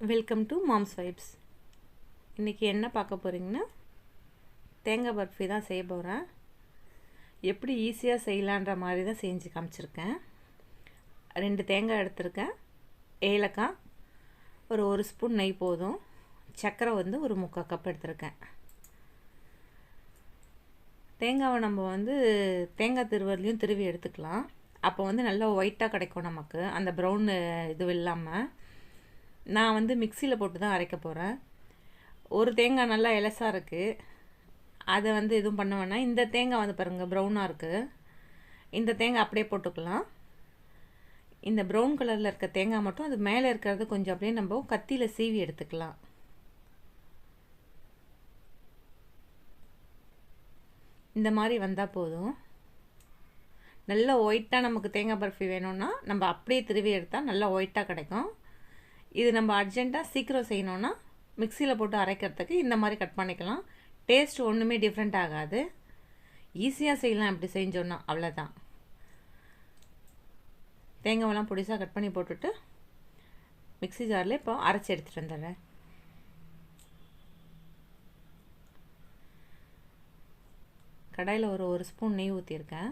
Welcome to moms vibes. இன்றைக்கி என்ன பார்க்க போகிறீங்கன்னா, தேங்காய் பர்ஃபி தான் செய்ய போகிறேன். எப்படி ஈஸியாக செய்யலான்ற மாதிரி தான் செஞ்சு காமிச்சிருக்கேன். 2 தேங்காய் எடுத்திருக்கேன், ஏலக்காய், ஒரு ஸ்பூன் நெய் போதும், சர்க்கரை ஒரு 3/4 கப் எடுத்திருக்கேன். தேங்காவை நம்ம தேங்காய் திருவர்லையும் திருவி எடுத்துக்கலாம். அப்போ நல்லா ஒயிட்டாக கிடைக்கும் நமக்கு, அந்த ப்ரௌன் இது இல்லாமல். நான் மிக்சியில் போட்டு தான் அரைக்க போகிறேன். ஒரு தேங்காய் நல்லா இலசாக இருக்குது, அதை எதுவும் பண்ண வேணாம். இந்த தேங்காய் பாருங்கள் ப்ரௌனாக இருக்குது, இந்த தேங்காய் அப்படியே போட்டுக்கலாம். இந்த ப்ரௌன் கலரில் இருக்க தேங்காய் மட்டும் அது மேலே இருக்கிறது கொஞ்சம் அப்படியே நம்ம கத்தியில் சீவி எடுத்துக்கலாம். இந்த மாதிரி வந்தால் போதும். நல்லா ஒயிட்டாக நமக்கு தேங்காய் பர்ஃபி வேணும்னா நம்ம அப்படியே திருவி எடுத்தால் நல்லா ஒயிட்டாக கிடைக்கும். இது நம்ம அர்ஜெண்ட்டாக சீக்கிரம் செய்யணுன்னா மிக்சியில் போட்டு அரைக்கிறதுக்கு இந்த மாதிரி கட் பண்ணிக்கலாம். டேஸ்ட் ஒன்றுமே டிஃப்ரெண்ட் ஆகாது, ஈஸியாக செய்யலாம் இப்படி செஞ்சோன்னா. அவ்வளோதான். தேங்காயெல்லாம் பொடிசாக கட் பண்ணி போட்டுட்டு மிக்சி ஜாரில் இப்போ அரைச்சி எடுத்துகிட்டு வந்துடுறேன். கடாயில் ஒரு ஸ்பூன் நெய் ஊற்றிருக்கேன்.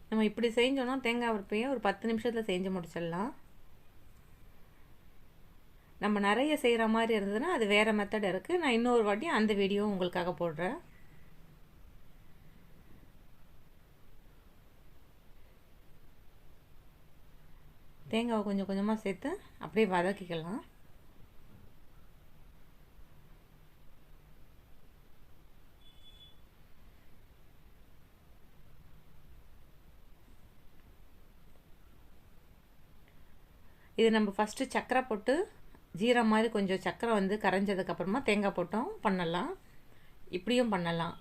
நம்ம இப்படி செஞ்சோன்னா தேங்காய் பர்ஃபியை ஒரு 10 நிமிஷத்தில் செஞ்சு முடிச்சிடலாம். நம்ம நிறைய செய்கிற மாதிரி இருந்ததுன்னா அது வேறு மெத்தட் இருக்குது. நான் இன்னொரு வாட்டி அந்த வீடியோ உங்களுக்காக போடுறேன். தேங்காவை கொஞ்சம் கொஞ்சமாக சேர்த்து அப்படியே வதக்கிக்கலாம். இது நம்ம ஃபஸ்ட்டு சர்க்கரை போட்டு ஜீரா மாதிரி கொஞ்சம் சர்க்கரை கரைஞ்சதுக்கப்புறமா தேங்காய் போட்டோம் பண்ணலாம். இப்படியும் பண்ணலாம்.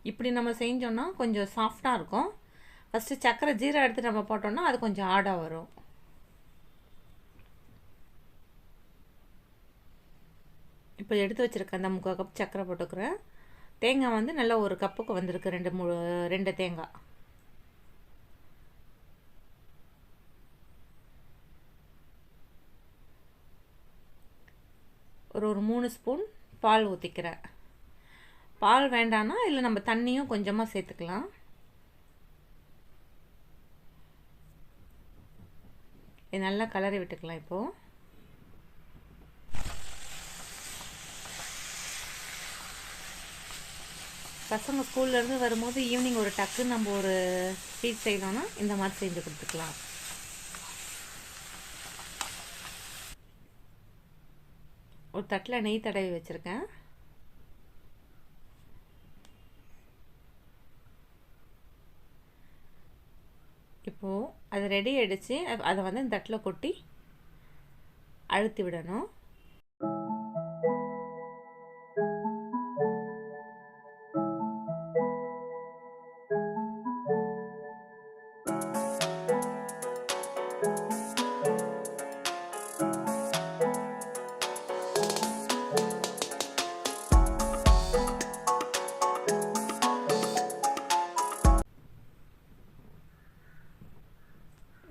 இப்படி நம்ம செஞ்சோன்னா கொஞ்சம் சாஃப்டாக இருக்கும். ஃபஸ்ட்டு சர்க்கரை ஜீரா எடுத்து நம்ம போட்டோம்னா அது கொஞ்சம் ஆடாக வரும். இப்போ எடுத்து வச்சுருக்க அந்த 3/4 கப் சர்க்கரை போட்டுக்கிறேன். தேங்காய் நல்லா ஒரு கப்புக்கு வந்திருக்கு, 2 தேங்காய். ஒரு 3 ஸ்பூன் பால் ஊற்றிக்கிறேன். பால் வேண்டான்னா இல்லை நம்ம தண்ணியும் கொஞ்சமாக சேர்த்துக்கலாம். இது நல்லா கலரி விட்டுக்கலாம். இப்போது பசங்க ஸ்கூல்லேருந்து வரும்போது ஈவினிங் ஒரு டக்குன்னு நம்ம ஒரு ஸ்வீட் செய்யணும்னா இந்த மாதிரி செஞ்சு கொடுத்துக்கலாம். ஒரு தட்டில் நெய் தடவி வச்சுருக்கேன். இப்போது அது ரெடி ஆகிடுச்சு. அதை இந்த தட்டில் கொட்டி அழுத்தி விடணும்.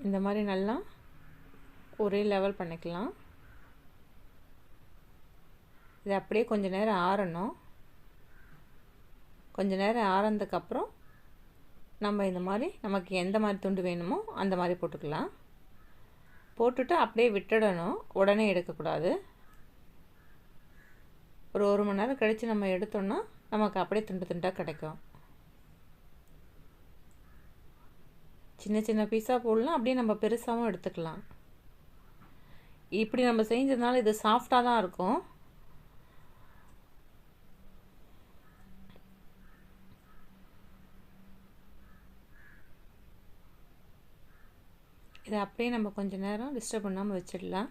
இந்த மாதிரி நல்லா ஒரே லெவல் பண்ணிக்கலாம். இது அப்படியே கொஞ்சம் நேரம் ஆறணும். கொஞ்சம் நேரம் ஆறதுக்கப்புறம் நம்ம இந்த மாதிரி நமக்கு எந்த மாதிரி துண்டு வேணுமோ அந்த மாதிரி போட்டுக்கலாம். போட்டுட்டு அப்படியே விட்டுடணும், உடனே எடுக்கக்கூடாது. ஒரு 1 மணி நேரம் கழித்து நம்ம எடுத்தோம்னா நமக்கு அப்படியே துண்டு துண்டாக கிடைக்கும். சின்ன சின்ன பீஸாக போடலாம், அப்படியே நம்ம பெருசாகவும் எடுத்துக்கலாம். இப்படி நம்ம செஞ்சதுனால இது சாஃப்டாக தான் இருக்கும். இதை அப்படியே நம்ம கொஞ்சம் நேரம் டிஸ்டர்ப் பண்ணாமல் வச்சிடலாம்.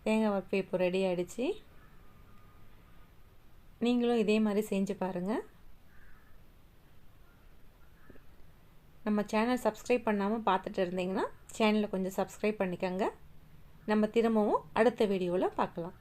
தேங்காய் பர்ஃபி இப்போ ரெடி ஆகிடுச்சு. நீங்களும் இதே மாதிரி செஞ்சு பாருங்கள். நம்ம சேனல் சப்ஸ்கிரைப் பண்ணாமல் பார்த்துட்டு இருந்தீங்கன்னா சேனலை கொஞ்சம் சப்ஸ்கிரைப் பண்ணிக்கோங்க. நம்ம திரும்பவும் அடுத்த வீடியோவில் பார்க்கலாம்.